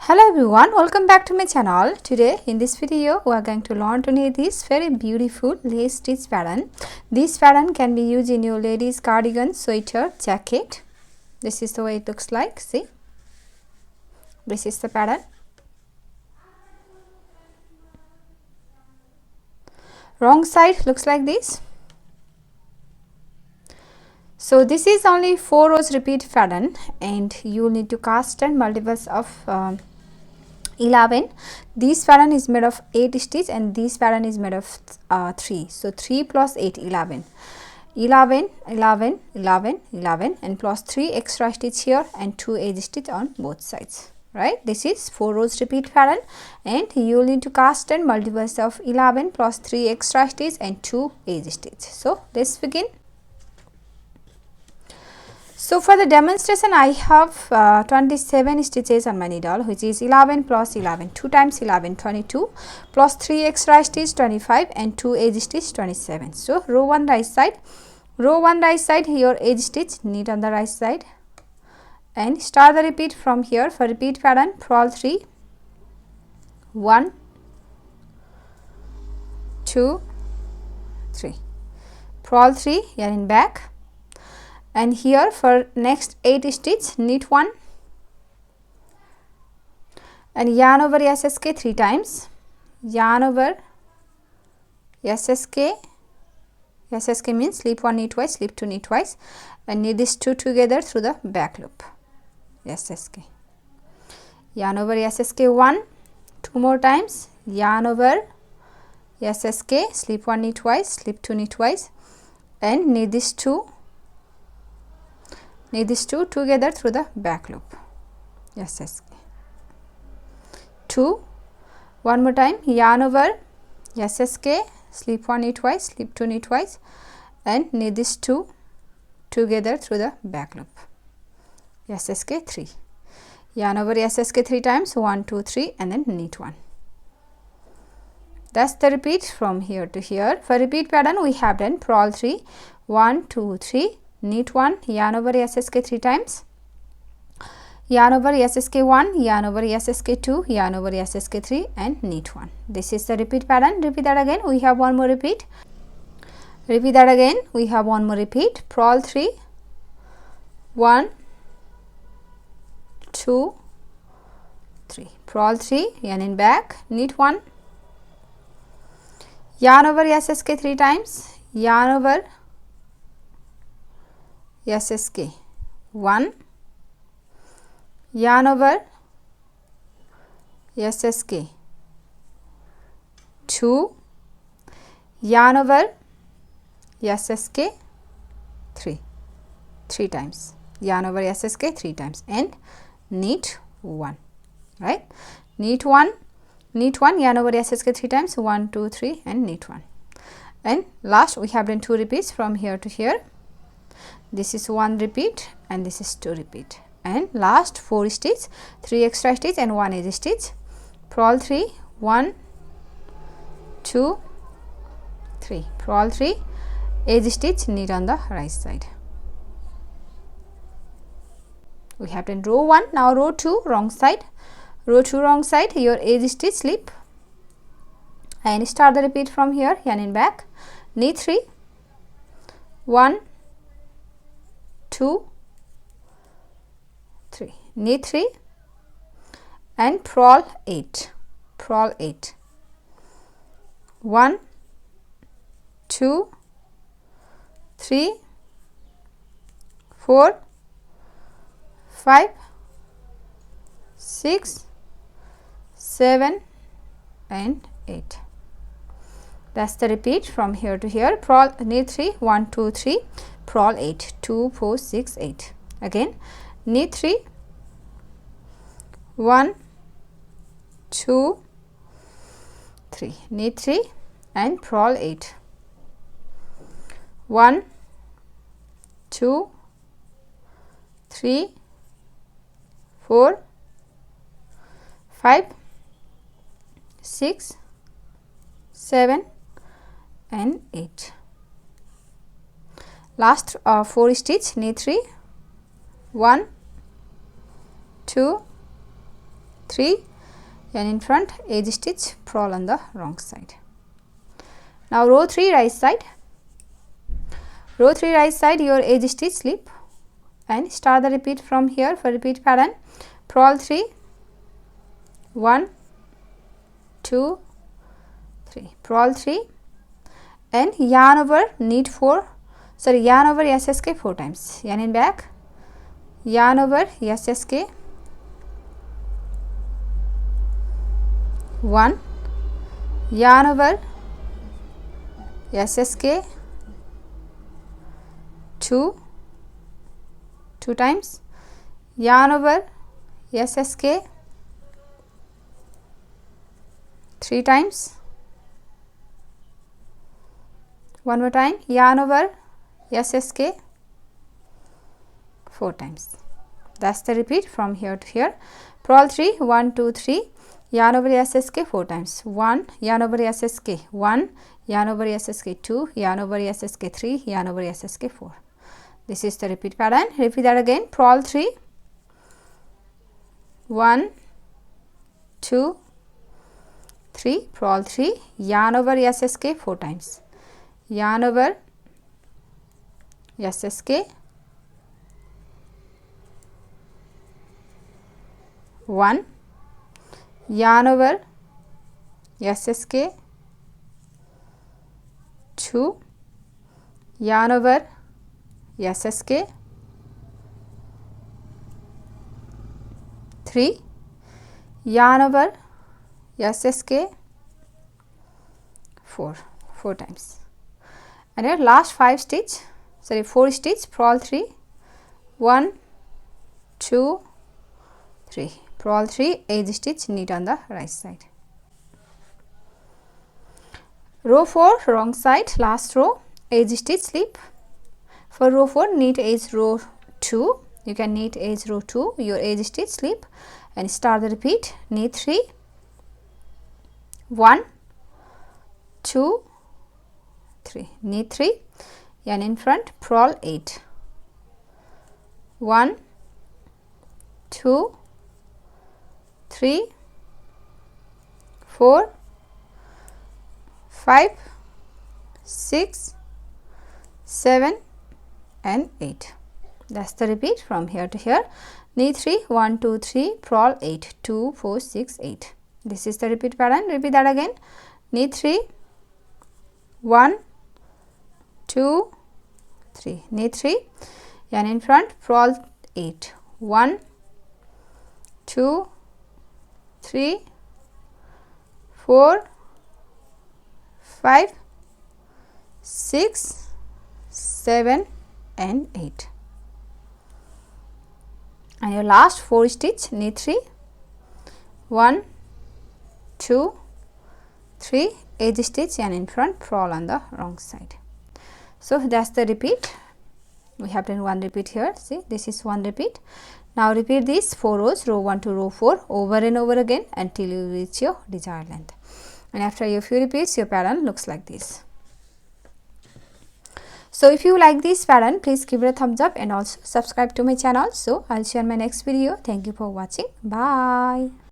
Hello everyone, welcome back to my channel. Today in this video we are going to learn to knit this very beautiful lace stitch pattern. This pattern can be used in your ladies cardigan, sweater, jacket. This is the way it looks like. See, this is the pattern. Wrong side looks like this. So this is only 4 rows repeat pattern and you need to cast 10 multiples of 11. This pattern is made of 8 stitch and this pattern is made of 3. So 3 plus 8, 11. 11, 11, 11, 11 and plus 3 extra stitch here and 2 edge stitch on both sides. Right, this is 4 rows repeat pattern and you will need to cast 10 multiples of 11 plus 3 extra stitch and 2 edge stitch. So let's begin. So for the demonstration I have 27 stitches on my needle, which is 11 plus 11, 2 times 11, 22 plus 3 extra stitch 25 and 2 edge stitch 27. So row 1 right side, here edge stitch, knit on the right side and start the repeat from here. For repeat pattern, purl 3, 1, 2, 3, purl 3, yarn in back. And here for next 8 stitch, knit 1 and yarn over SSK 3 times, yarn over SSK, SSK means slip 1 knit twice, slip 2 knit twice and knit these 2 together through the back loop, SSK, yarn over SSK 1, 2 more times, yarn over SSK, slip 1 knit twice, slip 2 knit twice and knit these 2 together through the back loop, SSK, 2, one more time, yarn over SSK, slip 1 knit twice, slip 2 knit twice and knit these 2 together through the back loop, SSK 3, yarn over SSK 3 times, 1, 2, 3 and then knit 1. That's the repeat from here to here. For repeat pattern we have done purl 3, 1, 2, 3, knit 1, yarn over SSK 3 times, yarn over SSK 1, yarn over SSK 2, yarn over SSK 3 and knit 1. This is the repeat pattern. Repeat that again, we have one more repeat. Repeat that again, we have one more repeat. Purl 3, 1, 2, 3, purl 3, yarn in back, knit 1, yarn over SSK 3 times, yarn over SSK 1, yarn over SSK 2, yarn over SSK 3 times, yarn over SSK 3 times and knit 1, right, knit 1, yarn over SSK 3 times, 1, 2, 3 and knit 1 and last we have done 2 repeats from here to here. This is 1 repeat and this is 2 repeat and last 4 stitch, 3 extra stitch and 1 edge stitch, purl 3, 1, 2, 3, purl 3, edge stitch, knit on the right side. We have done row 1, now row 2 wrong side, row 2 wrong side, your edge stitch, slip and start the repeat from here, yarn in back, knit 3, 1, 2, 3, knit 3 and purl 8, 1, 2, 3, 4, 5, 6, 7 and 8. That's the repeat from here to here. Purl, knit 3, 1, 2, 3, purl 8, 2, 4, 6, 8. Again, knit 3, 1, 2, 3, knit 3 and purl 8, 1, 2, 3, 4, 5, 6, 7 and 8. Last 4 stitch, knit 3, 1, 2, 3, yarn in front, edge stitch, purl on the wrong side. Now row 3 right side, row 3 right side, your edge stitch, slip and start the repeat from here. For repeat pattern, purl 3, 1, 2, 3, purl 3 and yarn over, knit 4, sorry, yarn over SSK 4 times, yarn in back, yarn over SSK, 1, yarn over SSK, 2 times, yarn over SSK, 3 times, one more time, yarn over SSK 4 times. That's the repeat from here to here. Purl 3, 1, 2, 3, yarn over SSK 4 times, 1, yarn over SSK 1, yarn over SSK 2, yarn over SSK 3, yarn over SSK 4. This is the repeat pattern. Repeat that again. Purl 3, 1, 2, 3, purl 3, yarn over SSK 4 times, yarn over SSK, 1, yarn over SSK, 2, yarn over SSK, 3, yarn over SSK 4 times. And here last 4 stitch, purl 3, 1, 2, 3, purl 3, edge stitch, knit on the right side. Row 4 wrong side, last row, edge stitch, slip. For row 4, knit edge row 2, you can knit edge row 2, your edge stitch, slip and start the repeat. Knit 3, 1, 2, 3, knit 3, yarn in front, purl 8, 1, 2, 3, 4, 5, 6, 7 and 8. That's the repeat from here to here. Knit 3, 1, 2, 3, purl 8, 2, 4, 6, 8. This is the repeat pattern. Repeat that again. Knit 3, 1, 2, 3, knit 3, yarn in front, purl 8, 1, 2, 3, 4, 5, 6, 7 and 8. And your last 4 stitch, knit 3, 1, 2, 3, edge stitch, and in front, purl on the wrong side. So that's the repeat. We have done one repeat here. See, this is one repeat. Now repeat these 4 rows, row 1 to row 4, over and over again until you reach your desired length. And after a few repeats, your pattern looks like this. So if you like this pattern, please give it a thumbs up and also subscribe to my channel. So I'll see you on my next video. Thank you for watching. Bye.